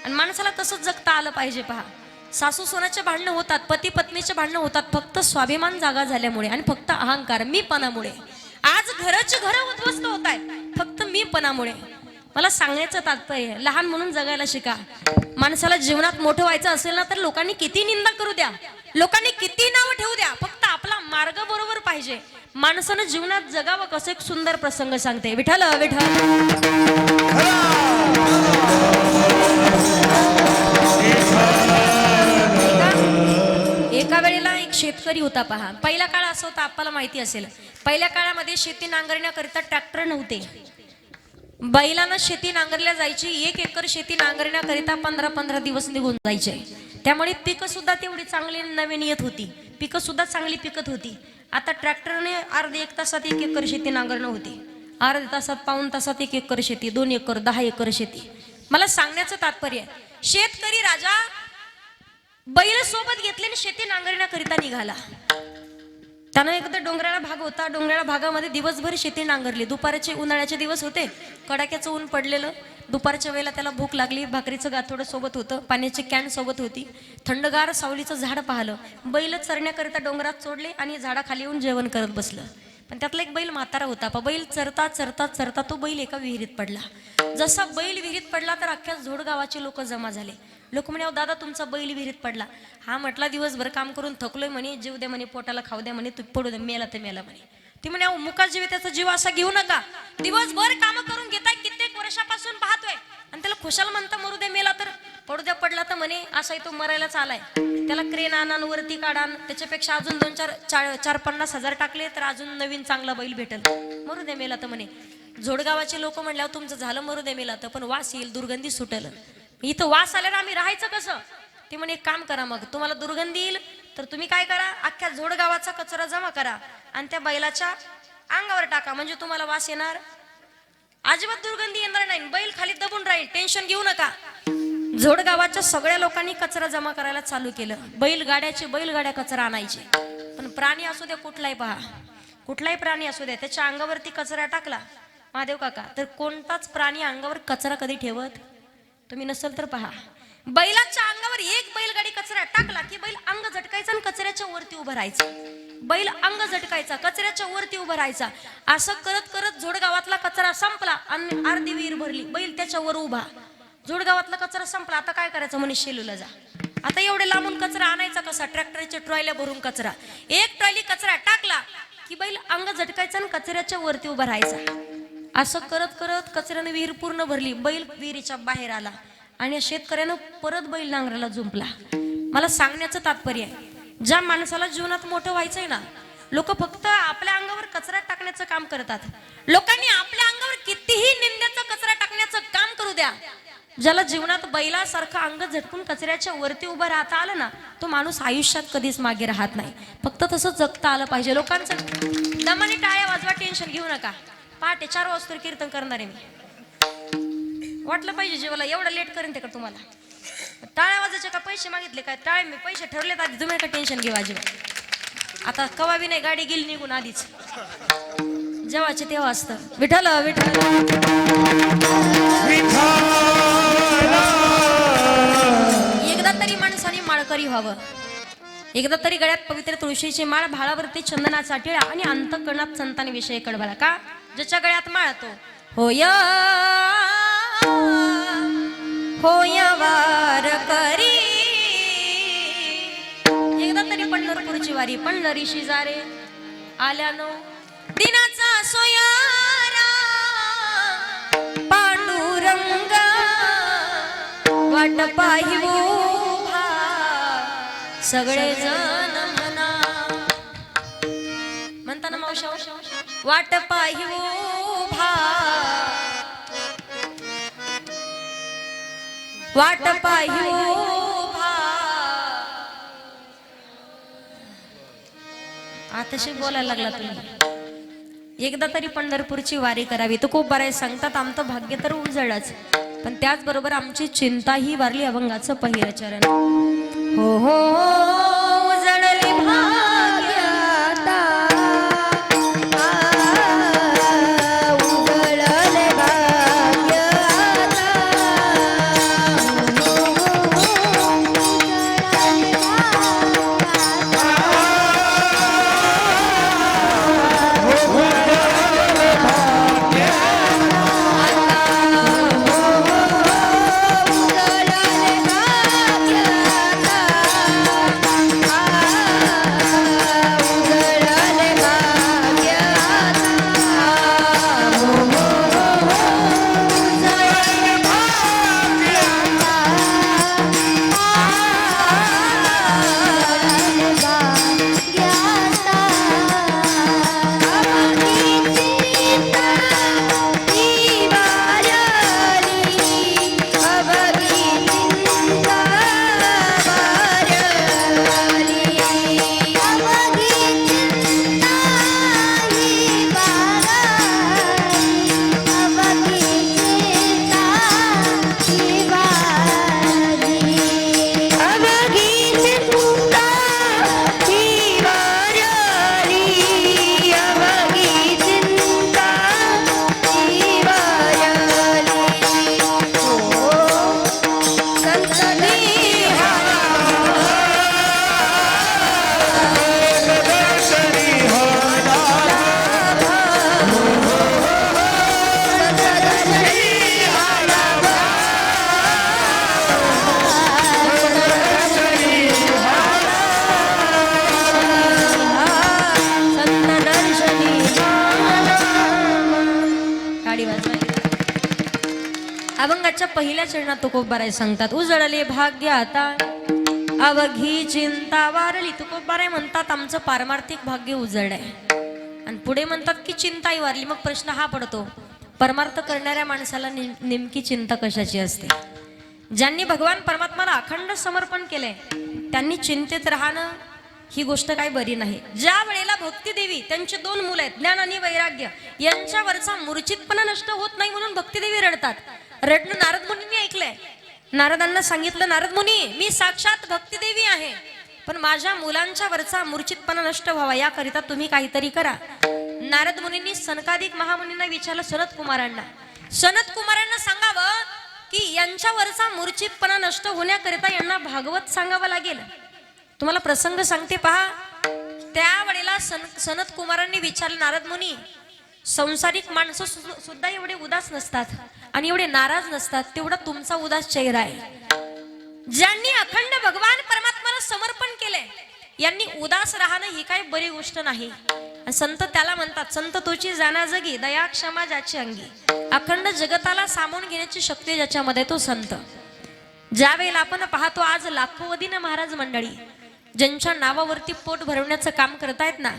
आणि माणसाला तसंच जगता आलं पाहिजे. पहा, सासू सोनाचे भांडणं होतात, पती पत्नीचे भांडणं होतात फक्त स्वाभिमान जागा झाल्यामुळे आणि फक्त अहंकार मीपणामुळे. आज घराची घरं उद्ध्वस्त होत आहेत फक्त मीपणामुळे. मला सांगण्याचं तात्पर्य, लहान म्हणून जगायला शिका. माणसाला जीवनात मोठं व्हायचं असेल ना तर लोकांनी किती निंदा करू द्या, लोकांनी किती नाव ठेवू द्या, फक्त आपला मार्ग बरोबर पाहिजे. माणसानं जीवनात जगावं कसं एक सुंदर प्रसंग सांगते. विठ्ठल विठ्ठल. एका वेळेला एक शेतकरी होता. पहा, पहिला काळ असा होता, आपल्याला माहिती असेल, पहिल्या काळामध्ये शेती नांगरण्याकरिता ट्रॅक्टर नव्हते. बैलानं शेती नांगरल्या जायची. 1 एकर शेती नांगरण्याकरिता 15-15 दिवस निघून जायचे. त्यामुळे पिकं सुद्धा तेवढी चांगली नवीन येत होती, पिकं सुद्धा चांगली पिकत होती. आता ट्रॅक्टरने अर्ध्या 1 तासात 1 एकर शेती नांगरणं होती, अर्ध्या तासात पाऊण तासात 1 एकर शेती, 2 एकर, 10 एकर शेती. मला सांगण्याचं तात्पर्य, शेतकरी राजा बैल सोबत घेतले आणि शेती नांगरण्याकरिता निघाला. त्यानं एकदा डोंगराळा भाग होता, डोंगराळा भागामध्ये दिवसभर शेती नांगरली. दुपारचे उन्हाळ्याचे दिवस होते, कडाक्याचं ऊन पडलेलं. दुपारच्या वेळेला त्याला भूक लागली, भाकरीचं गाथोडं सोबत होतं, पाण्याची कॅन सोबत होती, थंडगार सावलीचं झाड पाहिलं. बैल चरण्याकरिता डोंगरात सोडले आणि झाडाखाली येऊन जेवण करत बसलं. पण त्यातला एक बैल म्हातारा होता. बैल चरता चरता चरता तो बैल एका विहिरीत पडला. जसा बैल विहिरीत पडला तर अख्ख्या झोडगावाचे लोक जमा झाले. लोक म्हणे, दादा तुमचा बैल विहिरीत पडला. हा म्हटला, दिवसभर काम करून थकलोय म्हणे, जीव दे म्हणे, पोटाला खाऊ द्या म्हणे, तू पडू दे, मेला तर मेला म्हणे. ती म्हणे, अहो मुका जीव त्याचा जीव असा घेऊ नका, दिवसभर काम करून घेताय, कित्येक वर्षापासून पाहतोय आणि त्याला खुशाल म्हणता मरू दे, मेला तर पडू द्या, पडला तर म्हणे असाही तो मरायलाच आलाय. त्याला क्रेन आणान, वरती काढान, त्याच्यापेक्षा अजून 2-4-50 हजार टाकले तर अजून नवीन चांगला बैल भेटल, मरू दे मेला तर म्हणे. झोडगावाचे लोक म्हणल्यावर तुमचं झालं मरू दे मेला तर, पण वास येईल, दुर्गंधी सुटेल. इथं वास आल्यावर आम्ही राहायचं कसं? ते म्हणे, एक काम करा, मग तुम्हाला दुर्गंधी येईल तर तुम्ही काय करा, अख्ख्या झोडगावाचा कचरा जमा करा आणि त्या बैलाच्या अंगावर टाका, म्हणजे तुम्हाला वास येणार, अजिबात दुर्गंधी येणार नाही, बैल खाली दबून राहील, टेन्शन घेऊ नका. झोडगावाच्या सगळ्या लोकांनी कचरा जमा करायला चालू केलं. बैलगाड्या कचरा आणायचे. पण प्राणी असू द्या कुठलाही, पहा कुठलाही प्राणी असू द्या, त्याच्या अंगावरती कचरा टाकला महादेव काका, तर कोणताच प्राणी अंगावर कचरा कधी ठेवत तुम्ही नसेल तर पहा. बैलाच्या अंगावर एक बैलगाडी कचरा टाकला की बैल अंग झटकायचा आणि कचऱ्याच्या वरती उभं राहायचं. बैल अंग झटकायचा, कचऱ्याच्या वरती उभं राहायचा. असं करत करत झोडगावातला कचरा संपला आणि अर्धी विहीर भरली. बैल त्याच्यावर उभा. झोडगावातला कचरा संपला, आता काय करायचं म्हणे, शेलूला जा. आता एवढे लांबून कचरा आणायचा कसा? ट्रॅक्टरच्या ट्रॉयल्या भरून कचरा. एक ट्रॉली कचरा टाकला की बैल अंग झटकायचा आणि कचऱ्याच्या वरती उभा राहायचा. असं करत करत कचऱ्याने विहीर पूर्ण भरली. बैल विहिरीच्या बाहेर आला आणि शेतकऱ्यानं परत बैल नांगराला जुंपला. मला सांगण्याचं तात्पर्य आहे, ज्या माणसाला जीवनात मोठं व्हायचंय ना, लोक फक्त आपल्या अंगावर कचरा टाकण्याचं काम करतात. लोकांनी आपल्या अंगावर कितीही निंद्याचा कचरा टाकण्याचं काम करू द्या, ज्याला जीवनात बैलासारखं अंग झटकून कचऱ्याच्या वरती उभं राहता आलं ना, तो माणूस आयुष्यात कधीच मागे राहत नाही. फक्त तसं जगता आलं पाहिजे. लोकांचं दमाने टाळ्या वाजवा, टेन्शन घेऊ नका. पहाटे 4 वाजता कीर्तन करणार आहे मी. वाटलं पाहिजे जेवायला एवढं लेट करेन ते का तुम्हाला? टाळ्या वाजायचे का पैसे मागितले काय? टाळे मी पैसे ठरलेत आधी, तुम्ही का टेन्शन घेऊ अजिबात. आता कवा बी नाही, गाडी गेली निघून आधीच. जेवायचे तेव्हा असतं. विठ्ठल विठ्ठल. एकदा तरी माणसाने माळकरी व्हावं. एकदा तरी गळ्यात पवित्र तुळशीची माळ, भाळावरती चंदनाचा टिळा आणि अंतःकरणात संतान विषय कडबला. का? ज्याच्या गळ्यात माळ तो होय होय वार करी. एकदा तरी पंढरपूरची वारी, पंढरीशी जारे आल्यानो दिनाचा सोयारा. पांडुरंग वाट पाही उभा, सगळे जण म्हणा, म्हणताना मावशा वाट पाही उभा, वाट पाही उभा. आताशी बोलायला लागला तुम्ही. एकदा तरी पंढरपूरची वारी करावी. तर खूप बरे सांगतात, आमचं भाग्य तर उजळच, पण त्याचबरोबर आमची चिंता ही वारली अभंगाचं पहिलं चरण. हो हो उजळले भाग्य आता, उजळले भाग्य आता. मंगळाच्या पहिल्या चरणात तुकोबाराय सांगतात, उजळले भाग्य आता अवघी चिंता वारली. तुकोबाराय म्हणतात आमचं पारमार्थिक भाग्य उजळलंय. आणि पुढे म्हणतात की चिंताही वारली. मग प्रश्न हा पडतो, परमार्थ करणाऱ्या माणसाला नेमकी चिंता कशाची असते? ज्यांनी भगवान परमात्माला अखंड समर्पण केलंय त्यांनी चिंतेत राहणं ही गोष्ट काही बरी नाही. ज्या वेळेला भक्ती देवी, त्यांचे 2 मुलं आहेत, ज्ञान आणि वैराग्य, यांच्यावरचा मूर्छितपणा नष्ट होत नाही म्हणून भक्तीदेवी रडतात. रडणं नारद मुनींनी ऐकलंय. नारदांना सांगितलं, नारद मुनी मी साक्षात भक्तीदेवी आहे, पण माझ्या मुलांच्या वरचा मूर्छितपणा नष्ट व्हावा याकरिता तुम्ही काहीतरी करा. नारद मुनींनी सनकादिक महामुनींना विचारलं, सनत कुमारांना सांगावं की यांच्यावरचा मूर्छितपणा नष्ट होण्याकरिता यांना भागवत सांगावं लागेल. तुम्हाला प्रसंग सांगते पहा. त्यावेळेला सनत कुमारांनी विचारलं, नारद मुनी संसारिक माणसं सुद्धा एवढे उदास नसतात आणि एवढे नाराज नसतात, तेवढा तुमचा उदास चेहरा आहे. ज्यांनी अखंड भगवान परमात्माला समर्पण केलंय यांनी उदास राहणं ही काही बरी गोष्ट नाही. संत त्याला म्हणतात, संत तोची जाना जगी दया क्षमा ज्याची अंगी. अखंड जगताला सामावून घेण्याची शक्ती ज्याच्यामध्ये तो संत. ज्या वेळेला आपण पाहतो आज लाखोवधीनं महाराज मंडळी ज्यांच्या नावावरती पोट भरवण्याचं काम करतायत ना,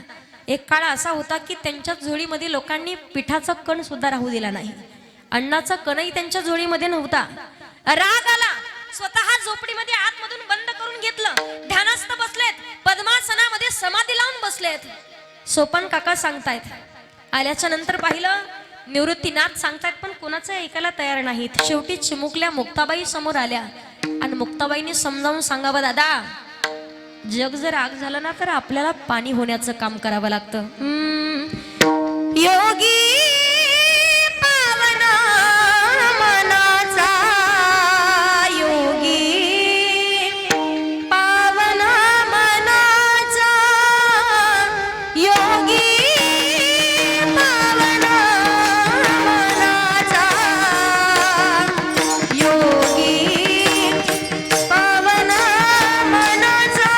एक काळ असा होता की त्यांच्या झोळीमध्ये लोकांनी पिठाचा कण सुद्धा राहू दिला नाही. अन्नाचा कणही त्यांच्या झोळीमध्ये नव्हता. राग आला, स्वतः झोपडीमध्ये आतमधून बंद करून घेतलं, ध्यानस्थ बसलेत, पद्मासनामध्ये समाधी लावून बसलेत. सोपान काका सांगतायत, आल्याच्या नंतर पाहिलं निवृत्तीनाथ सांगतायत, पण कोणाचं ऐकायला तयार नाहीत. शेवटी चिमुकल्या मुक्ताबाई समोर आल्या आणि मुक्ताबाईंनी समजावून सांगावं, दादा जग जर आग झालं ना तर आपल्याला पाणी होण्याचं काम करावं लागतं. योगी पावना मनाचा, योगी पावना मनाचा, योगी पावना मनाचा, योगी पावना मनाचा.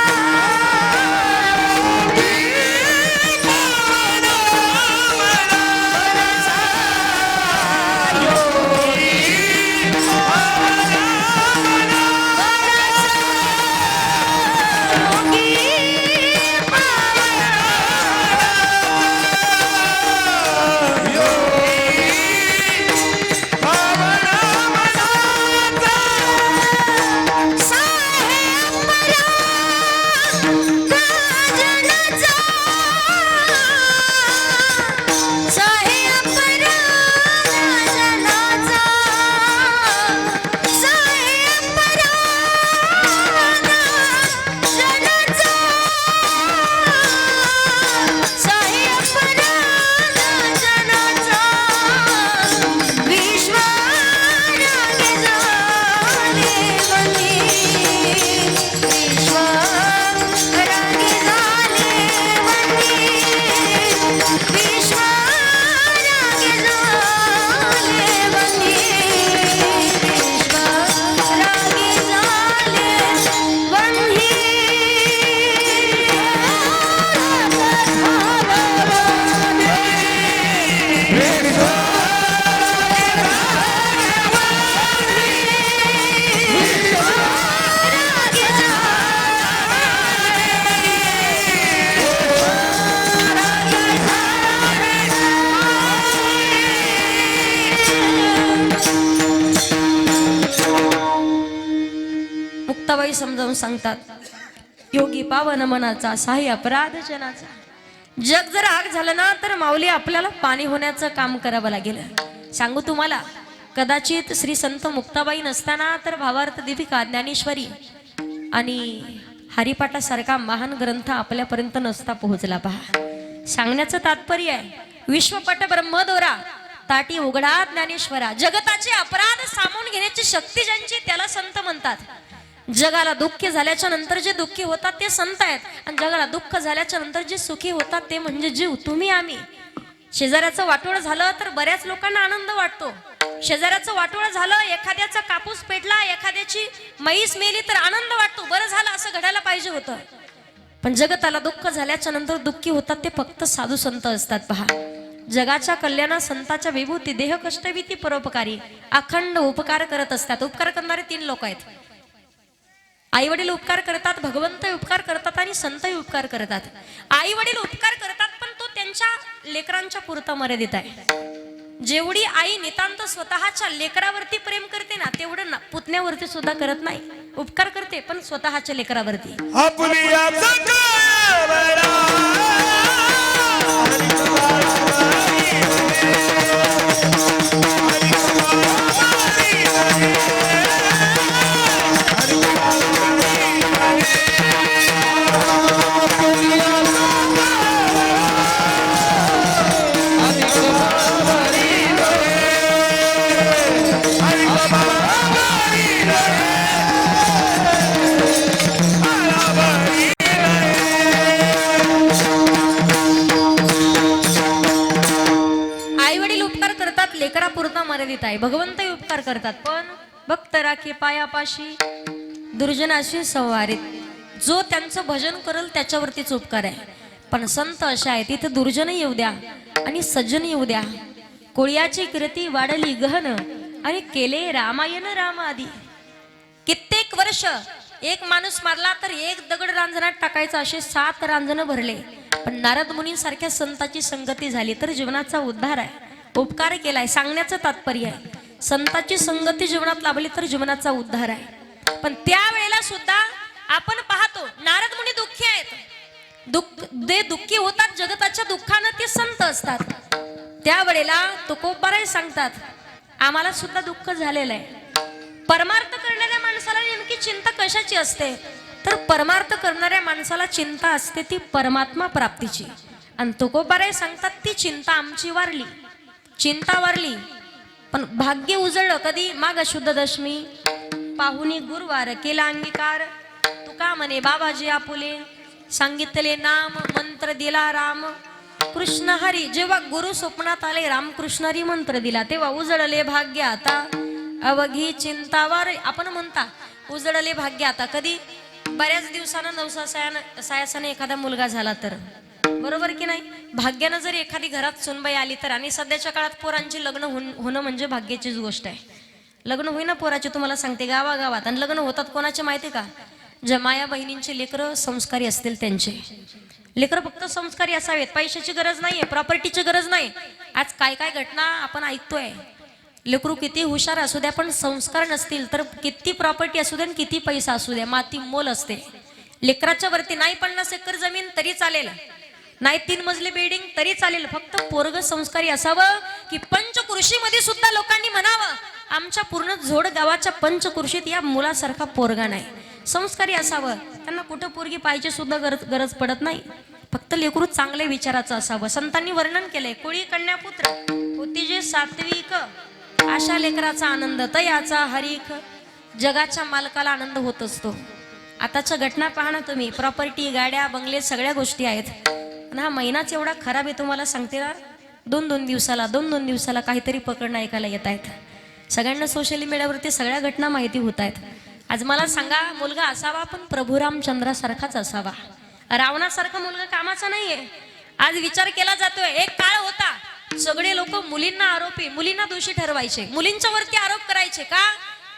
मुक्ताबाई समजावून सांगतात, योगी पावन मनाचा, साही अपराध जनाचा. जग जर आग झालं ना तर माऊली आपल्याला पाणी होण्याचं काम करावं लागेल. सांगू तुम्हाला, कदाचित श्री संत मुक्ताबाई नसताना तर भावार्थ दीपिका, ज्ञानेश्वरी आणि हरिपाठासारखा महान ग्रंथ आपल्यापर्यंत नसता पोहोचला. पहा, सांगण्याचं तात्पर्य आहे, विश्वपट ब्रह्मदोरा ताटी उघडा ज्ञानेश्वरा. जगताचे अपराध सामावून घेण्याची शक्ती ज्यांची त्याला संत म्हणतात. जगाला दुःख झाल्याच्या नंतर जे दुःखी होतात ते संत आहेत, आणि जगाला दुःख झाल्याच्या नंतर जे सुखी होतात ते म्हणजे जीव, तुम्ही आम्ही. शेजाऱ्याचं वाटोळ झालं तर बऱ्याच लोकांना आनंद वाटतो. शेजाऱ्याचं वाटोळ झालं, एखाद्याचा कापूस पेटला, एखाद्याची म्हैस मेली तर आनंद वाटतो, बरं झालं असं घडायला पाहिजे होतं. पण जगताला दुःख झाल्याच्या नंतर दुःखी होतात ते फक्त साधू संत असतात. पहा, जगाच्या कल्याणा संताच्या विभूती देह कष्टविती परोपकारी अखंड उपकार करत असतात. उपकार करणारे 3 लोक आहेत. आई वडील उपकार करतात, भगवंत उपकार करतात आणि संतही उपकार करतात. आई वडील उपकार करतात पण तो त्यांच्या लेकरांच्या पुरता मर्यादित आहे. जेवढी आई नितांत स्वतःच्या लेकरावरती प्रेम करते ना तेवढं पुतण्यावरती सुद्धा करत नाही. उपकार करते पण स्वतःच्या लेकरावरती. लेकरापुरता मर्यादित आहे. भगवंतही उपकार करतात पण भक्त राखी पायापाशी दुर्जनाशी संवारित. जो त्यांचं भजन करेल त्याच्यावरतीच उपकार आहे. पण संत अशा आहेत तिथे दुर्जन येऊ द्या आणि सज्जन येऊ द्या. कोळ्याची कीर्ती वाढली गहन आणि केले रामायण रामादी. कित्येक वर्ष एक माणूस मारला तर 1 दगड रांजणात टाकायचा असे 7 रांजण भरले. पण नारद मुनींसारख्या संताची संगती झाली तर जीवनाचा उद्धार आहे. उपकार केलाय सांगण्याचं तात्पर्य आहे. संताची संगती जीवनात लाभली तर जीवनाचा उद्धार आहे. पण त्यावेळेला सुद्धा आपण पाहतो नारद मुनी दुःखी आहेत. जे दुःखी होतात जगताच्या दुःखानं ते संत असतात. त्यावेळेला तुकोबाराय सांगतात आम्हाला सुद्धा दुःख झालेलं आहे. परमार्थ करणाऱ्या माणसाला नेमकी चिंता कशाची असते तर परमार्थ करणाऱ्या माणसाला चिंता असते ती परमात्मा प्राप्तीची. आणि तुकोबाराय सांगतात ती चिंता आमची वारली, चिंता वारली पण भाग्य उजळलं कधी माघ शुद्ध दशमी पाहुणी गुरुवार केला अंगीकार. तुका म्हणे बाबाजी आपुले सांगितले नाम मंत्र दिला राम कृष्ण हरी. जेव्हा गुरु स्वप्नात आले रामकृष्ण हरी मंत्र दिला तेव्हा उजळले भाग्य आता अवघी चिंतावार. आपण म्हणता उजळले भाग्य आता कधी बऱ्याच दिवसानं नवसायासाने एखादा मुलगा झाला तर बरोबर की नाही. भाग्यानं जर एखादी घरात सुनबाई आली तर आणि सध्याच्या काळात पोरांची लग्न होणं म्हणजे भाग्याचीच गोष्ट आहे. लग्न होईना पोराचे तुम्हाला सांगते गावागावात. आणि लग्न होतात कोणाचे माहिती का ज्या माया बहिणींचे लेकरं संस्कारी असतील त्यांचे. लेकरं फक्त संस्कारी असावेत, पैशाची गरज नाहीये, प्रॉपर्टीची गरज नाही. आज काय काय घटना आपण ऐकतोय. लेकरू किती हुशार असू द्या पण संस्कार नसतील तर किती प्रॉपर्टी असू द्या आणि किती पैसा असू द्या माती मोल असते. लेकराच्या वरती नाही 50 एकर जमीन तरी चालेल, नाही 3 मजली बिल्डिंग तरी चालेल, फक्त पोरग संस्कारी असावं की पंचकृषीमध्ये सुद्धा लोकांनी म्हणावं आमच्या पूर्ण झोड गावाच्या पंचकृषीत या मुलासारखा पोरगा नाही. संस्कारी असावं. त्यांना कुठं पोरगी पाहिजे सुद्धा गरज पडत नाही. फक्त लेकरू चांगले विचाराचं असावं. संतांनी वर्णन केलंय कोळी कन्यापुत्र होती जे सात्विक अशा लेकराचा आनंद तयाचा हरिक. जगाच्या मालकाला आनंद होत असतो. आताच्या घटना पहा ना तुम्ही. प्रॉपर्टी गाड्या बंगले सगळ्या गोष्टी आहेत पण हा महिनाच एवढा खराब आहे तुम्हाला सांगते ना. 2-2 दिवसाला काहीतरी प्रकरणं ऐकायला येत आहेत. सगळ्यांना सोशल मीडियावरती सगळ्या घटना माहिती होत आहेत. आज मला सांगा मुलगा असावा पण प्रभू रामचंद्रासारखाच असावा. रावणासारखा मुलगा कामाचा नाहीये. आज विचार केला जातोय. एक काळ होता सगळे लोक मुलींना आरोपी मुलींना दोषी ठरवायचे, मुलींच्या वरती आरोप करायचे. का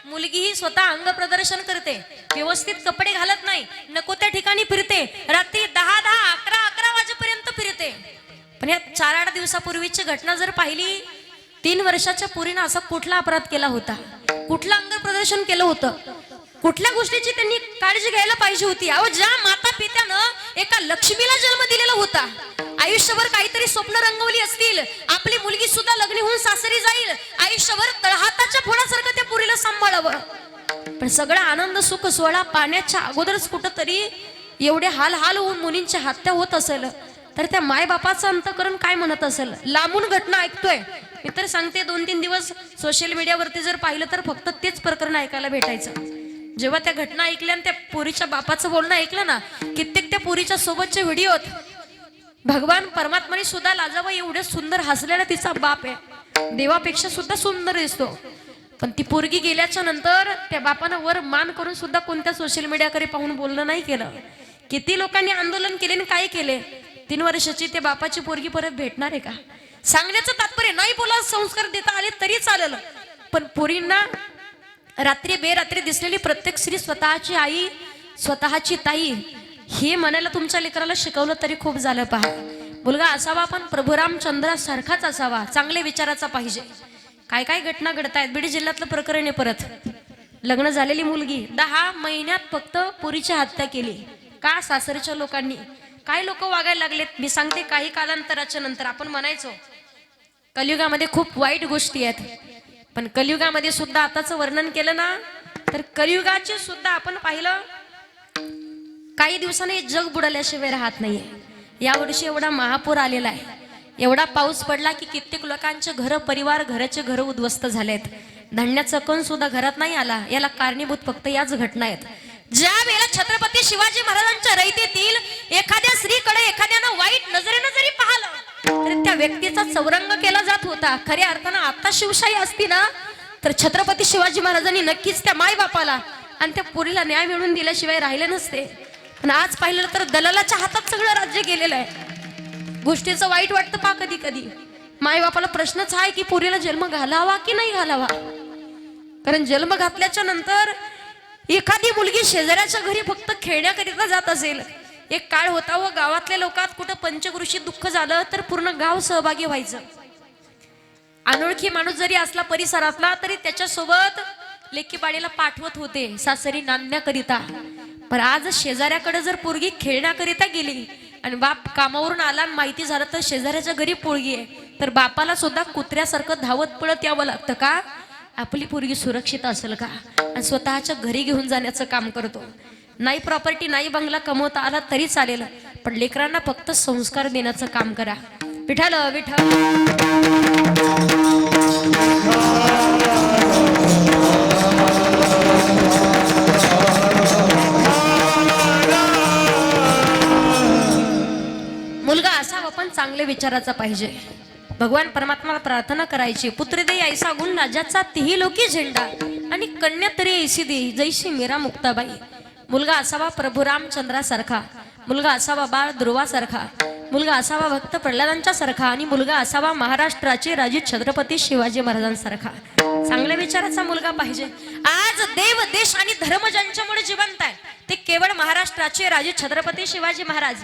मुलगी ही स्वतः अंग प्रदर्शन करते, व्यवस्थित कपडे घालत नाही, नको त्या ठिकाणी फिरते, रात्री 10-10, 11-11 वाजेपर्यंत फिरते. पण या 4-8 दिवसापूर्वीची घटना जर पाहिली 3 वर्षाच्या पोरीनं असा कुठला अपराध केला होता, कुठलं अंग प्रदर्शन केलं होतं, कुठल्या गोष्टीची त्यांनी काळजी घ्यायला पाहिजे होती. अहो ज्या माता पित्यानं एका लक्ष्मीला जन्म दिलेला होता, आयुष्यभर काहीतरी स्वप्न रंगवली असतील, आपली मुलगी सुद्धा लग्न होऊन सासरी जाईल, आयुष्यभर तळहाताच्या फुलासारखं त्या पुरीला सांभाळावं. पण सगळा आनंद सुख सोहळा पाण्याच्या अगोदरच कुठंतरी एवढे हाल होऊन मुलींच्या हत्या होत असेल तर त्या मायबापाचं अंतकरण काय म्हणत असेल. लांबून घटना ऐकतोय मी तर सांगते 2-3 दिवस सोशल मीडियावरती जर पाहिलं तर फक्त तेच प्रकरण ऐकायला भेटायचं. जेव्हा त्या घटना ऐकल्या आणि त्या पोरीच्या बापाचं बोलणं ऐकलं ना, कित्येक त्या पोरीच्या सोबतचे व्हिडिओ, भगवान परमात्माने सुद्धा लाजावं एवढे सुंदर हसलेला तिचा बाप आहे, देवापेक्षा सुद्धा सुंदर दिसतो. पण ती पोरगी गेल्याच्या नंतर त्या बापानं वर मान करून सुद्धा कोणत्या सोशल मीडियाकडे पाहून बोलणं नाही केलं. किती लोकांनी आंदोलन केले आणि काय केले. 3 वर्षाची त्या बापाची पोरगी परत भेटणार आहे का. सांगण्याचं तात्पर्य नाही बोला, संस्कार देता आले तरी चालेल, पण पोरींना रात्री बेरात्री दिसलेली प्रत्येक स्त्री स्वतःची आई, स्वतःची ताई हे म्हणायला तुमच्या लेकराला शिकवलं तरी खूप झालं. पहा, मुलगा असावा पण प्रभू रामचंद्रासारखाच असावा, चांगले विचाराचा पाहिजे. काय काय घटना घडतायत. बीड जिल्ह्यातलं प्रकरण आहे. परत लग्न झालेली मुलगी 10 महिन्यात फक्त पोरीची हत्या केली. का? सासरच्या लोकांनी. काय लोक वागायला लागलेत मी सांगते. काही कालांतराच्या नंतर आपण म्हणायचो कलियुगामध्ये खूप वाईट गोष्टी आहेत, पण कलियुगामध्ये सुद्धा आताचं वर्णन केलं ना तर कलियुगाचे सुद्धा आपण पाहिलं काही दिवसांनी जग बुडाल्याशिवाय राहत नाहीये. यावर्षी एवढा महापूर आलेला आहे, एवढा पाऊस पडला की कित्येक लोकांचे घर परिवार घराचे घर उद्ध्वस्त झालेत. धान्याचा कण सुद्धा घरात नाही आला. याला कारणीभूत फक्त याच घटना आहेत. ज्या वेळेला छत्रपती शिवाजी महाराजांच्या रयतेतील एखाद्या स्त्रीकडे एखाद्यानं वाईट नजरेनं जरी पाहिलं तर त्या व्यक्तीचा चौरंग केला जात होता. खऱ्या अर्थानं आता शिवशाही असती ना तर छत्रपती शिवाजी महाराजांनी नक्कीच त्या माय बापाला आणि त्या पोरीला न्याय मिळवून दिल्याशिवाय राहिले नसते. पण आज पाहिलं तर दलालाच्या हातात सगळं राज्य गेलेलं आहे. गोष्टीचं वाईट वाटतं पा कधी कधी. माय बापाला प्रश्नच आहे की पोरीला जन्म घालावा की नाही घालावा. कारण जन्म घातल्याच्या नंतर एखादी मुलगी शेजाऱ्याच्या घरी फक्त खेळण्याकरिता जात असेल. एक काळ होता व गावातल्या लोकात कुठं पंचकृषी दुःख झालं तर पूर्ण गाव सहभागी व्हायचं. अनोळखी माणूस जरी असला परिसरातला तरी त्याच्यासोबत लेकीपाडीला पाठवत होते सासरी नांदण्याकरिता. पण आज शेजाऱ्याकडे जर पोरगी खेळण्याकरिता गेली आणि बाप कामावरून आला आणि माहिती झालं तर शेजाऱ्याच्या घरी पोरगी आहे तर बापाला सुद्धा कुत्र्यासारखं धावत पळत यावं लागतं. का? आपली पोरगी सुरक्षित असेल का, आणि स्वतःच्या घरी घेऊन जाण्याचं काम करतो. नाही प्रॉपर्टी नाही बंगला कमवता आला तरी चालेल, पण लेकरांना फक्त संस्कार देण्याचं काम करा. विठ्ठल विठ्ठल. मुलगा असावा पण चांगले विचाराचा पाहिजे. भगवान परमात्माला प्रार्थना करायची, पुत्र दे ऐसा गुण राजाचा तिही लोकी झेंडा आणि कन्या तरी ऐसी दे जैशी मीरा मुक्ताबाई. मुलगा असावा प्रभू रामचंद्रासारखा, मुलगा असावा बाळ ध्रुवासारखा, मुलगा असावा भक्त प्रल्हादांच्या सारखा आणि मुलगा असावा महाराष्ट्राचे राजे छत्रपती शिवाजी महाराजांसारखा. चांगल्या विचाराचा मुलगा पाहिजे. आज देव देश आणि धर्म ज्यांच्यामुळे जिवंत आहे ते केवळ महाराष्ट्राचे राजे छत्रपती शिवाजी महाराज.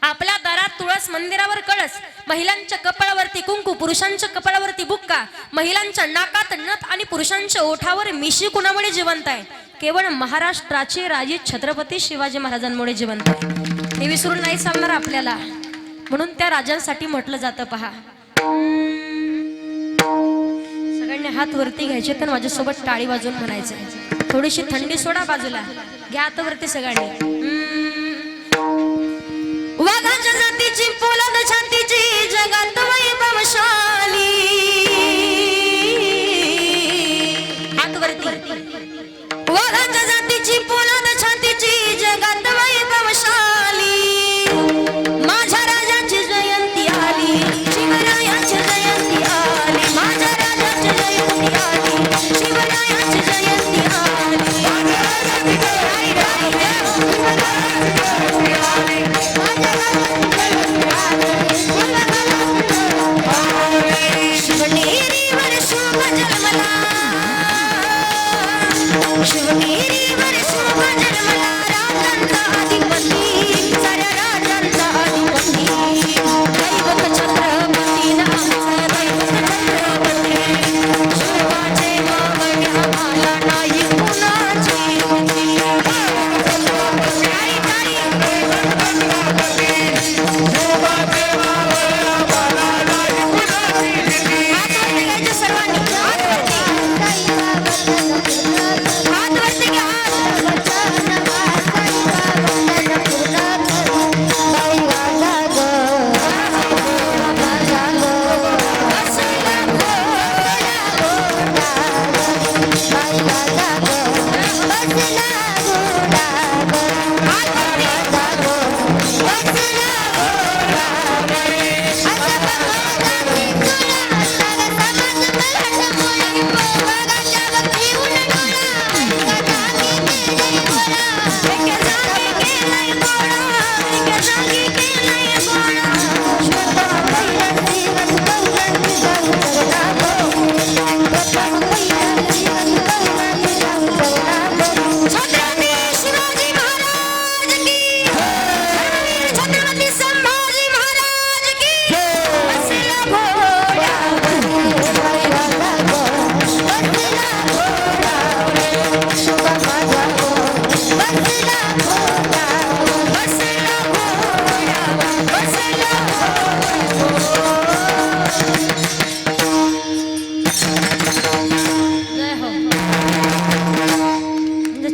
आपल्या दारात तुळस, मंदिरावर कळस, महिलांच्या कपाळावरती कुंकू, पुरुषांच्या कपाळावरती बुक्का, महिलांच्या नाकात नथ आणि पुरुषांच्या ओठावर मिशी कुणामुळे जिवंत आहे? केवळ महाराष्ट्राचे राजे छत्रपती शिवाजी महाराजांमुळे जिवंत आहे. हे विसरून नाही चालणार आपल्याला. म्हणून त्या राजांसाठी म्हटलं जातं पहा. सगळ्यांनी हात वरती घ्यायचे तर माझ्यासोबत टाळी वाजवून म्हणायचं. थोडीशी थंडी सोडा बाजूला, घ्या हात वरती सगळ्यांनी. वाघाच्या जातीची पोलाद छातीची जगात वैभवशाली. हात वरती. वाघाच्या जातीची पोलाद छातीची जगात वैभवशाली. माझ्या राजाची जयंती आली, शिवरायाची जयंती आली. माझ्या राजाची जयंती आली, शिवरायाची जयंती आली. शिवनेरीवर शुभ जन्मला, शिवनेरीवर शुभ जन्मला राजांचा अधिपती, साऱ्या राजांचा अधिपती. दैवत छत्रपती नामचा दैवत छत्रपती. शिवाचे मावळे आम्हाला नाही कुणाची भीती. सर्वांनी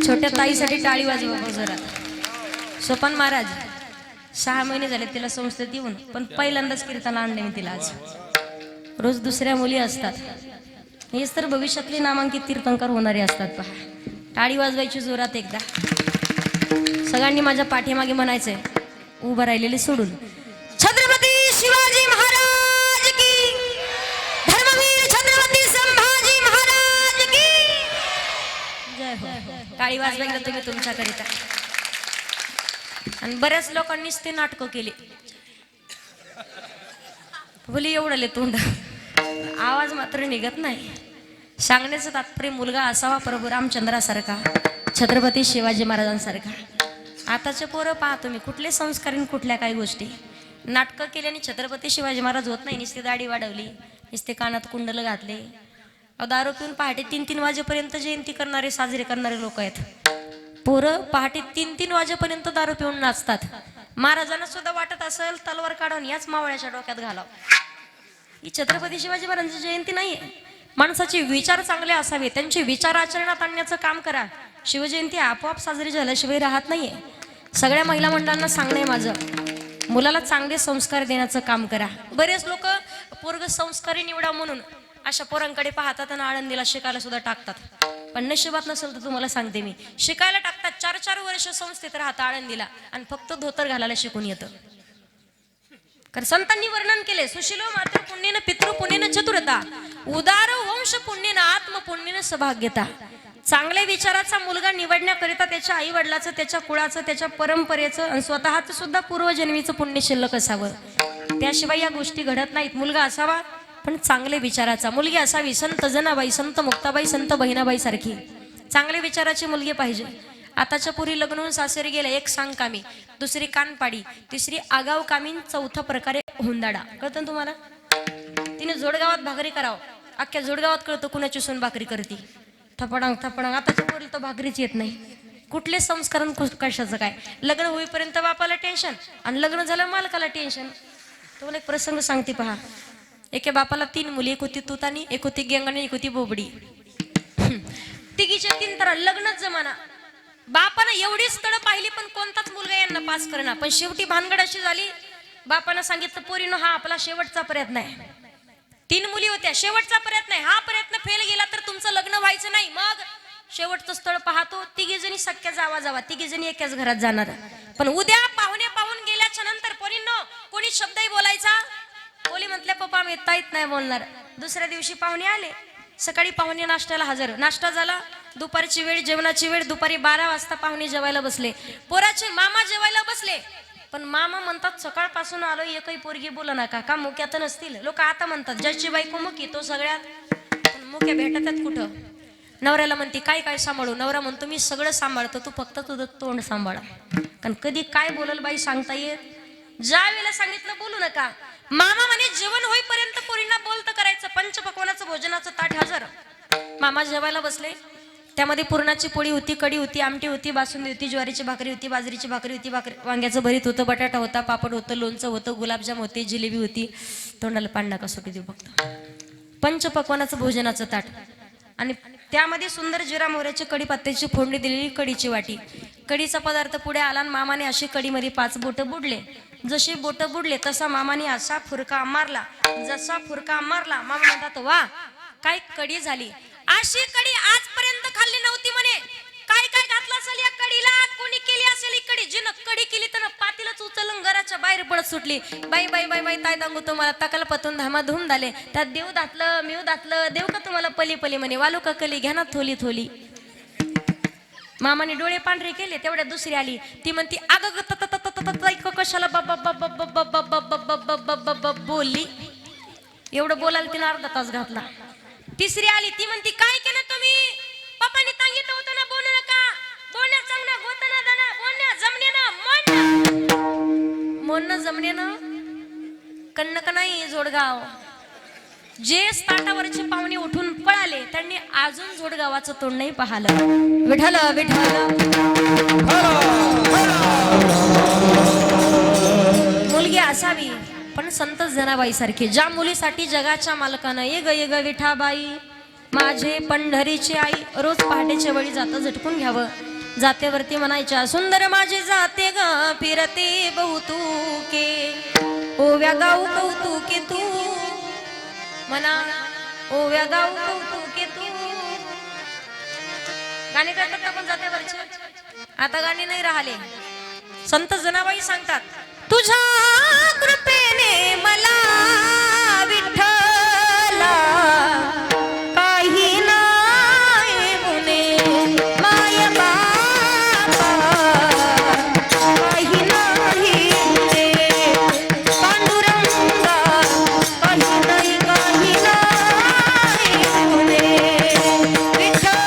छोट्या ताईसाठी टाळी वाजवा बाबा जोरात. सोपान महाराज 6 महिने झाले तिला संस्थेत येऊन, पण पहिल्यांदाच कीर्तन आणले मी तिला आज. रोज दुसऱ्या मुली असतात, हेच तर भविष्यातले नामांकित कीर्तनकार होणारे असतात. पहा, टाळी वाजवायची जोरात एकदा. सगळ्यांनी माझ्या पाठीमागे म्हणायचंय, उभं राहिलेले सोडून, छत्रपती शिवाजी महाराज की, धर्मवीर छत्रपती संभाजी महाराज की जय हो. टाळी वाजवायला तुम्ही तुमच्याकरिता. आणि बऱ्याच लोकांनीच ते नाटकं केली. बोली एवढं तोंड, आवाज मात्र निघत नाही. सांगण्याचं तात्पर्य मुलगा असावा प्रभू रामचंद्रासारखा, छत्रपती शिवाजी महाराजांसारखा. आताचे पोरं पहा तुम्ही, कुठले संस्कार आणि कुठल्या काही गोष्टी. नाटकं केल्याने छत्रपती शिवाजी महाराज होत नाही. नुसती दाढी वाढवली, नुसते कानात कुंडल घातले. दारू पिऊन पहाटे 3-3 वाजेपर्यंत जयंती करणारे, साजरे करणारे लोक आहेत. पोरं पहाटे 3-3 वाजेपर्यंत दारू पिऊन नाचतात. महाराजांना सुद्धा वाटत असेल तलवार काढून याच मावळ्याच्या डोक्यात घालाव. ही छत्रपती शिवाजी महाराजांची जयंती नाहीये. माणसाचे विचार चांगले असावे, त्यांचे विचार आचरणात आणण्याचं काम करा. शिवजयंती आपोआप साजरी झाल्याशिवाय राहत नाहीये. सगळ्या महिला मंडळांना सांगणं माझं, मुलाला चांगले संस्कार देण्याचं काम करा. बरेच लोक पोरग संस्कारी निवडा म्हणून अशा पोरांकडे पाहतात आणि आळंदीला शिकायला सुद्धा टाकतात. पण नशिबात नसेल तर तुम्हाला सांगते मी, शिकायला टाकतात, 4-4 वर्ष संस्थेत राहतात आळंदीला, आणि फक्त धोतर घालायला शिकून येतं. कारण संतांनी वर्णन केले, सुशीलो मात्र पुण्येन पितृ पुण्येन चतुरता, उदार वंश पुण्येन आत्म पुण्येन सौभाग्यता. चांगल्या विचाराचा मुलगा निवडण्याकरिता त्याच्या आई वडिलाचं, त्याच्या कुळाचं, त्याच्या परंपरेचं आणि स्वतःचं सुद्धा पूर्वजन्मीचं पुण्य शिल्लक असावं. त्याशिवाय या गोष्टी घडत नाहीत. मुलगा असावा पण चांगले विचाराचा, मुलगी असावी संत जनाबाई, संत मुक्ताबाई, संत बहिणाबाई सारखी चांगले विचाराची मुलगी पाहिजे. आताच्या पुरी लग्न होऊन सासरी गेल्या, एक सांग कामी, दुसरी कानपाडी, तिसरी आगाव कामीन, चौथा प्रकारे हुंदाडा. कळतं तुम्हाला? तिने जोडगावात भाकरी करावं, अख्ख्या जोडगावात कळतं कुणाची सून भाकरी करते. थपडांग थपडांग. आताच्या पोरी तर भाकरीच येत नाही. कुठले संस्कार कशाचं काय. लग्न होईपर्यंत बापाला टेन्शन आणि लग्न झालं मालकाला टेन्शन. तुम्हाला एक प्रसंग सांगते पहा. एके बापाला 3 मुली, एक होती तुतानी, एक होती गेंगाणी, एक होती बोबडी. तिघीच्या 3 तर लग्नच जमाना. बापानं एवढी स्थळं पाहिली पण कोणताच मुलगा यांना पास करणार. पण शेवटी भानगड अशी झाली, बापानं सांगितलं पोरीनो हा आपला शेवटचा प्रयत्न आहे. 3 मुली होत्या, शेवटचा प्रयत्न आहे, हा प्रयत्न फेल गेला तर तुमचं लग्न व्हायचं नाही. मग शेवटचं स्थळ पाहतो. 3घी जणी सख्या जावा, 3घी जणी एकाच घरात जाणार. पण उद्या पाहुणे पाहून गेल्याच्या नंतर पोरींनो कोणी शब्दही बोलायचा. कोणी म्हटले पप्पा आम्ही येत नाही बोलणार. दुसऱ्या दिवशी पाहुणे आले. सकाळी पाहुणे नाश्त्याला हजर. नाश्ता झाला, दुपारची वेळ, जेवणाची वेळ. दुपारी 12 वाजता पाहुणे जेवायला बसले. पोराचे मामा जेवायला बसले. पण मामा म्हणतात सकाळपासून आलो, एकही पोरगी बोला नका, का मुक्यात नसतील. लोक आता म्हणतात ज्याची बायको मुकी तो सगळ्यात. पण मुक्या भेटतात कुठं. नवऱ्याला म्हणते काय काय सांभाळू. नवरा म्हणतो मी सगळं सांभाळतो, तू फक्त तुझं तोंड सांभाळा. कारण कधी काय बोलल बाई सांगता येत. ज्या वेळेला सांगितलं बोलू नका. मामा म्हणे जेवण होईपर्यंत पोरींना बोलतं करायचं. पंचपक्वानाचं भोजनाचं ताट हजर. मामा जेवायला बसले. त्यामध्ये पुरणाची पोळी होती, कढी होती, आमटी होती, बासुंदी होती, ज्वारीची भाकरी होती, बाजरीची भाकरी होती, वांग्याचं भरीत होतं, बटाटा होता, पापड होतं, लोणचं होतं, गुलाबजाम होते, जिलेबी होती. तोंडाला पाणी नका सुटी देऊ फक्त. पंचपक्वानाचं भोजनाचं ताट आणि त्यामध्ये सुंदर जिरा मोहऱ्याची कढीपत्त्याची फोडणी दिलेली कढीची वाटी. कढीचा पदार्थ पुढे आला आणि मामाने अशी कढीमध्ये 5 बोटं बुडले. जशी बोटं बुडले तसा मामाने असा फुरका मारला. जसा फुरका मारला मामा म्हणतात वा काय कढी झाली. अशी कढी आजपर्यंत खाल्ली नव्हती म्हणे. काय काय घातलं असेल या कढीला, कोणी केली असेल ही कढी. जिनं कढी केली तर पातीलच उचलून घराच्या बाहेर पडत सुटली. बाई बाई बाई बाई ताय दांगू तुम्हाला तकल पतून धामाधूम झाले. त्यात देव दातलं मिव दातलं, देव का तुम्हाला पली पली म्हणे. वालू का कली घ्या ना थोली थोली. मामाने डोळे पांढरे केले. तेवढ्या दुसरी आली. ती म्हणती अगं कशाला बोलली. एवढं बोलायला तिने अर्धा तास घातला. तिसरी आली. ती म्हणती काय केलं तुम्ही. पप्पांनी सांगितलं होतं ना बोलू नका. बोलण्या चांगला गोतना दाना बोलण्या जमण्यानं मोडणं जमण्यानं कन्नक नाही जोडगाव. जे ताटावरचे पाहुणे उठून पळाले त्यांनी अजून जोडगावाचं तोंड नाही पाहिलं. विठ्ठल विठ्ठल. मुलगी असावी पण संत जनाबाई सारखी. ज्या मुलीसाठी जगाच्या मालकानं ये ग विठाबाई माझे पंढरीची आई रोज पहाटेच्या वेळी जातं झटकून घ्यावं. जातेवरती म्हणायच्या, सुंदर माझे जाते ग फिरते बहुतुके, ओव्या गाऊ कौतुके तू म्हणा, ओव्या गाऊ कौतुके तू. गाणे करतात आपण जातेवरचे, आता गाणी नाही राहिले. संत जनाबाई सांगतात, तुझ्या कृपेने मला विठ्ठला काही नाही मुने, माय बाबा काही नाही मुने, पांडुरंगा काही नाही मुने, विठ्ठला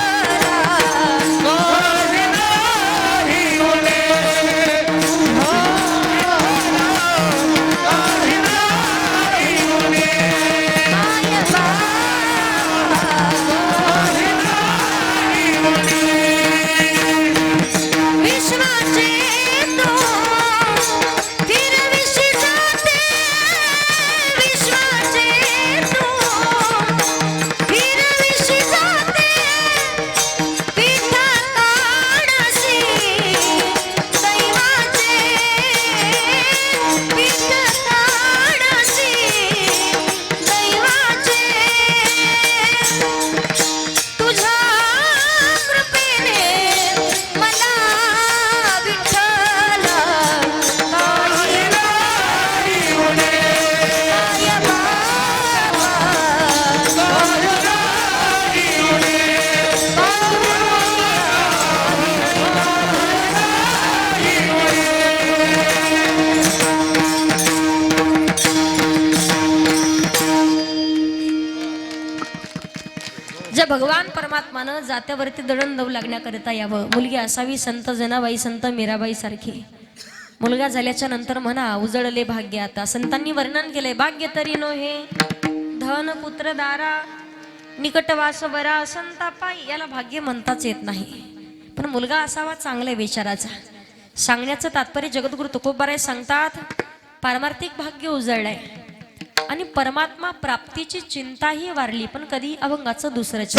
जे भगवान परमात्मानं जात्यावरती दळण दळू लागण्याकरिता यावं, मुलगी असावी संत जनाबाई संत मीराबाई सारखी. मुलगा झाल्याच्या नंतर म्हणा, उजळले भाग्य. आता संतांनी वर्णन केले, भाग्य तरी नो हे धन पुत्र दारा निकटवास बरा संतापाई. याला भाग्य म्हणताच येत नाही, पण मुलगा असावा चांगल्या विचाराचा. सांगण्याचं तात्पर्य जगद्गुरु तुकोबाराय सांगतात, पारमार्थिक भाग्य उजळलंय आणि परमात्मा प्राप्तीची चिंताही वारली, पण कधी अभंगाचं दुसरंच.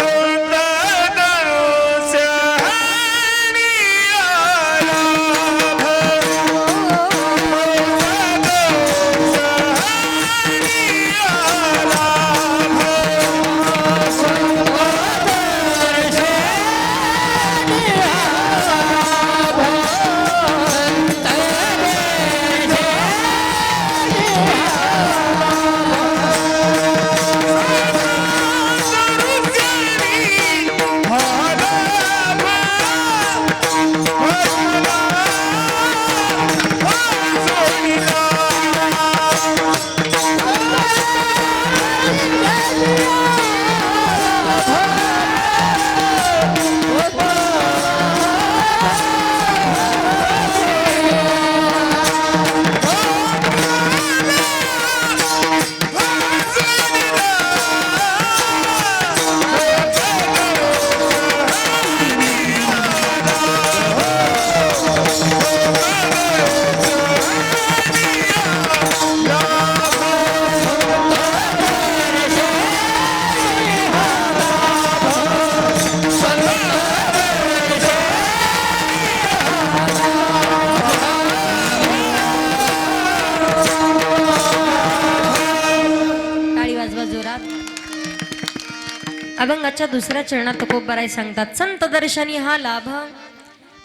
अभंगाच्या दुसऱ्या चरणात तुकोबाराय सांगतात, संत दर्शनी हा लाभ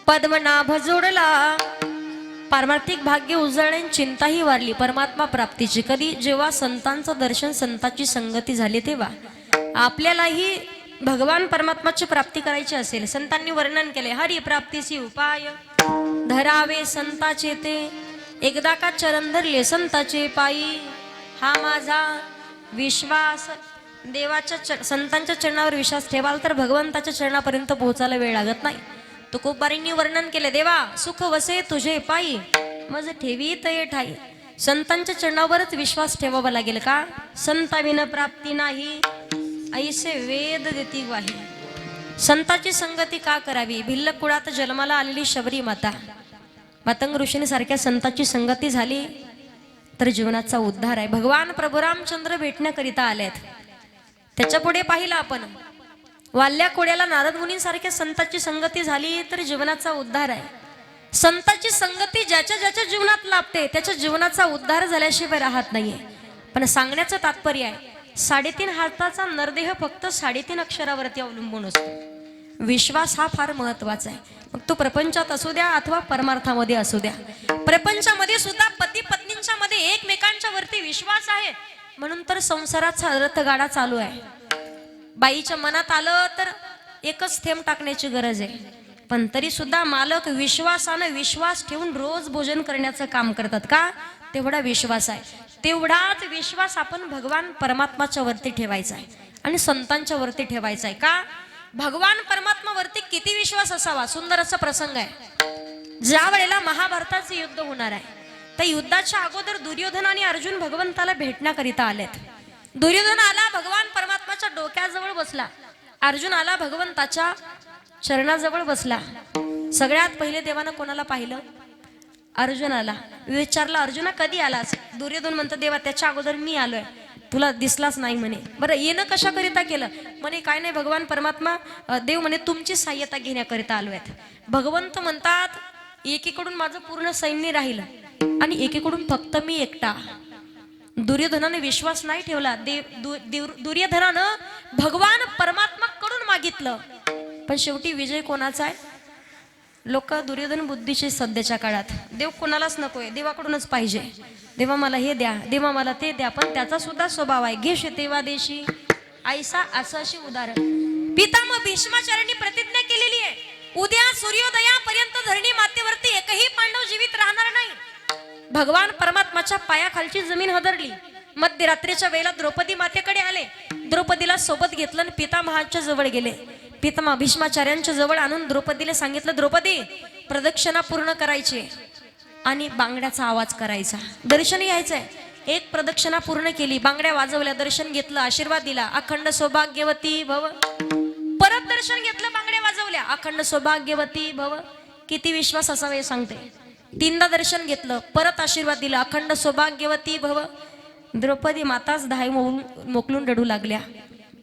पद्मनाभ जोडला, पारमार्थिक भाग्य उजळणे चिंताही वारली परमात्मा प्राप्तीची. कधी जेव्हा संतांचं दर्शन संतांची संगती झाली तेव्हा आपल्यालाही भगवान परमात्माची प्राप्ती करायची असेल. संतांनी वर्णन केले, हरी प्राप्तीची उपाय धरावे संताचे ते, एकदा का चरण धरले संताचे पायी, हा माझा विश्वास. देवाच्या संतांच्या चरणावर विश्वास ठेवाल तर भगवंताच्या चरणापर्यंत पोहोचायला वेळ लागत नाही. तुकोबारींनी वर्णन केले, देवा सुख वसे तुझे पायी मज ठेवी तये ठाई. संतांच्या चरणावरच विश्वास ठेवावा लागेल का? संताविन प्राप्ती नाही ऐसे वेद देती ग्वाही. संताची संगती का करावी? भिल्ल कुळात जन्माला आलेली शबरी माता मातंग ऋषीने सारख्या संताची संगती झाली तर जीवनाचा उद्धार आहे. भगवान प्रभू रामचंद्र भेटण्याकरिता आलेत. त्याच्या पुढे पाहिलं आपण वाल्या कोड्याला नारद मुनींसारख्या संतांची संगती झाली तर जीवनाचा उद्धार आहे. संतांची संगती ज्याच्या ज्याच्या जीवनात लाभते त्याच्या जीवनाचा उद्धार झाल्याशिवाय राहत नाहीये. पण सांगण्याचं तात्पर्य आहे, 3.5 हाताचा नरदेह फक्त 3.5 अक्षरावरती अवलंबून असतो. विश्वास हा फार महत्वाचा आहे. मग तो प्रपंचात असू द्या अथवा परमार्थामध्ये असू द्या. प्रपंचामध्ये सुद्धा पती पत्नींच्या मध्ये एकमेकांच्या वरती विश्वास आहे म्हणून तर संसाराचा रथगाडा चालू आहे. बाईच्या मनात आलं तर एकच थेंब टाकण्याची गरज आहे, पण तरी सुद्धा मालक विश्वासानं विश्वास ठेवून रोज भोजन करण्याचं काम करतात. का? तेवढा विश्वास आहे. तेवढाच विश्वास आपण भगवान परमात्माच्या वरती ठेवायचा आहे आणि संतांच्या वरती ठेवायचा आहे. का? भगवान परमात्मा वरती किती विश्वास असावा. सुंदर असा प्रसंग आहे. ज्या वेळेला महाभारताचे युद्ध होणार आहे त्या युद्धाच्या अगोदर दुर्योधन आणि अर्जुन भगवंताला भेटण्याकरिता आलेत. दुर्योधन आला भगवान परमात्माच्या डोक्याजवळ बसला. अर्जुन आला भगवंताच्या चरणाजवळ बसला. सगळ्यात पहिले देवानं कोणाला पाहिलं? अर्जुनाला. विचारलं, अर्जुना कधी आलास? दुर्योधन म्हणतो, देवा त्याच्या अगोदर मी आलोय, तुला दिसलाच नाही म्हणे. बरं येणं कशाकरिता केलं म्हणे? काय नाही भगवान परमात्मा देव म्हणे तुमची सहाय्यता घेण्याकरिता आलो आहेत. भगवंत म्हणतात एकीकडून माझं पूर्ण सैन्य राहिलं आणि एकीकडून फक्त मी एकटा. दुर्योधनाने विश्वास नाही ठेवला. दुर्योधनानं भगवान परमात्माकडून मागितलं, पण शेवटी विजय कोणाचा आहे? लोक दुर्योधन बुद्धीचे सध्याच्या काळात देव कोणालाच नकोय, देवाकडूनच पाहिजे. देवा मला हे द्या, देवा मला ते द्या. पण त्याचा सुद्धा स्वभाव आहे, घे तेवा देशी ऐसा असं अशी उदाहरण. पितामह भीष्माचार्यांनी प्रतिज्ञा केलेली आहे, उद्या सूर्योदयापर्यंत धरणी मातेवरती एकही पांडव जीवित राहणार नाही. भगवान परमात्माच्या पायाखालची जमीन हदरली. मध्यरात्रीच्या वेळेला द्रौपदी मातेकडे आले. द्रौपदीला सोबत घेतलं आणि पितामहाच्या जवळ गेले. पितामह भीष्माचार्यांच्या जवळ आणून द्रौपदीला सांगितलं, द्रौपदी प्रदक्षिणा पूर्ण करायची आणि बांगड्याचा आवाज करायचा, दर्शन यायचंय. एक प्रदक्षिणा पूर्ण केली, बांगड्या वाजवल्या, दर्शन घेतलं, आशीर्वाद दिला, अखंड सौभाग्यवती भव. परत दर्शन घेतलं, बांगड्या वाजवल्या, अखंड सौभाग्यवती भव. किती विश्वास असावा हे सांगते. 3दा दर्शन घेतलं, परत आशीर्वाद दिला, अखंड सौभाग्यवती भव. द्रौपदी माताच धाय मोकलून रडू लागल्या.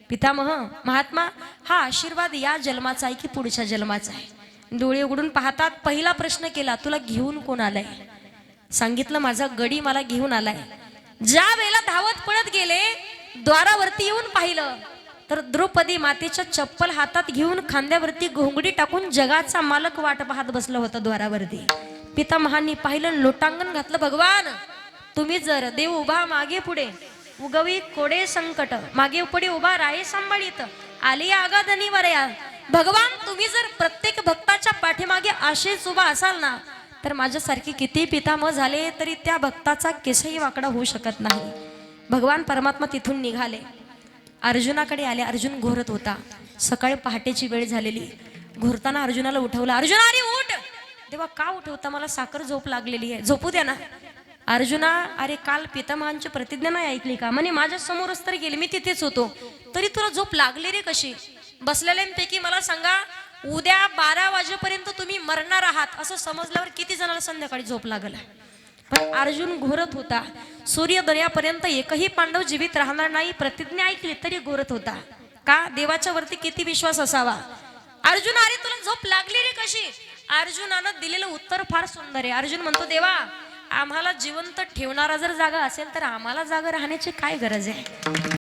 पितामह महात्मा, हा आशीर्वाद या जन्माचा आहे की पुढच्या जन्माचा आहे? डोळे उघडून पाहतात. पहिला प्रश्न केला, तुला घेऊन कोण आलाय? सांगितलं, माझा गडी मला घेऊन आलाय. ज्या वेळेला धावत पळत गेले, द्वारावरती येऊन पाहिलं तर द्रौपदी मातेच्या चप्पल हातात घेऊन खांद्यावरती घोंगडी टाकून जगाचा मालक वाट पाहत बसला होता द्वारावरती. पितामहांनी पाहिलं, लोटांगण घातलं. भगवान तुम्ही जर देव उभा मागे पुढे उगवी कोडे संकट, मागे पुढे उभा राहे सांभाळीत, आली आगाधनी वरया. भगवान तुम्ही जर प्रत्येक भक्ताच्या पाठीमागे असेच उभा असाल ना, तर माझ्यासारखे किती पितामह झाले तरी त्या भक्ताचा केसही वाकडा होऊ शकत नाही. भगवान परमात्मा तिथून निघाले, अर्जुनाकडे आले. अर्जुन घोरत होता. सकाळी पहाटेची वेळ झालेली. घोरताना अर्जुनाला उठवलं. अर्जुना अरे उठ. तेव्हा का उठवता? मला साखर झोप लागलेली आहे, झोपू द्या ना. अर्जुना अरे काल पितामहांची प्रतिज्ञा नाही ऐकली का? म्हणे माझ्या समोरच तर गेली, मी तिथेच होतो, तरी तुला झोप लागली रे कशी? बसलेल्यांपैकी मला सांगा, उद्या 12 वाजेपर्यंत तुम्ही मरणार आहात असं समजल्यावर किती जणांना संध्याकाळी झोप लागला? पण अर्जुन घोरत होता. सूर्योदयापर्यंत एकही पांडव जीवित राहणार नाही प्रतिज्ञा ऐकली तरी घोरत होता. का? देवाच्या वरती किती विश्वास असावा. अर्जुन अरे तुला झोप लागली रे कशी? अर्जुनानं दिलेलं उत्तर फार सुंदर आहे. अर्जुन म्हणतो, देवा आम्हाला जिवंत ठेवणारा जर जागा असेल तर आम्हाला जागा राहण्याची काय गरज आहे?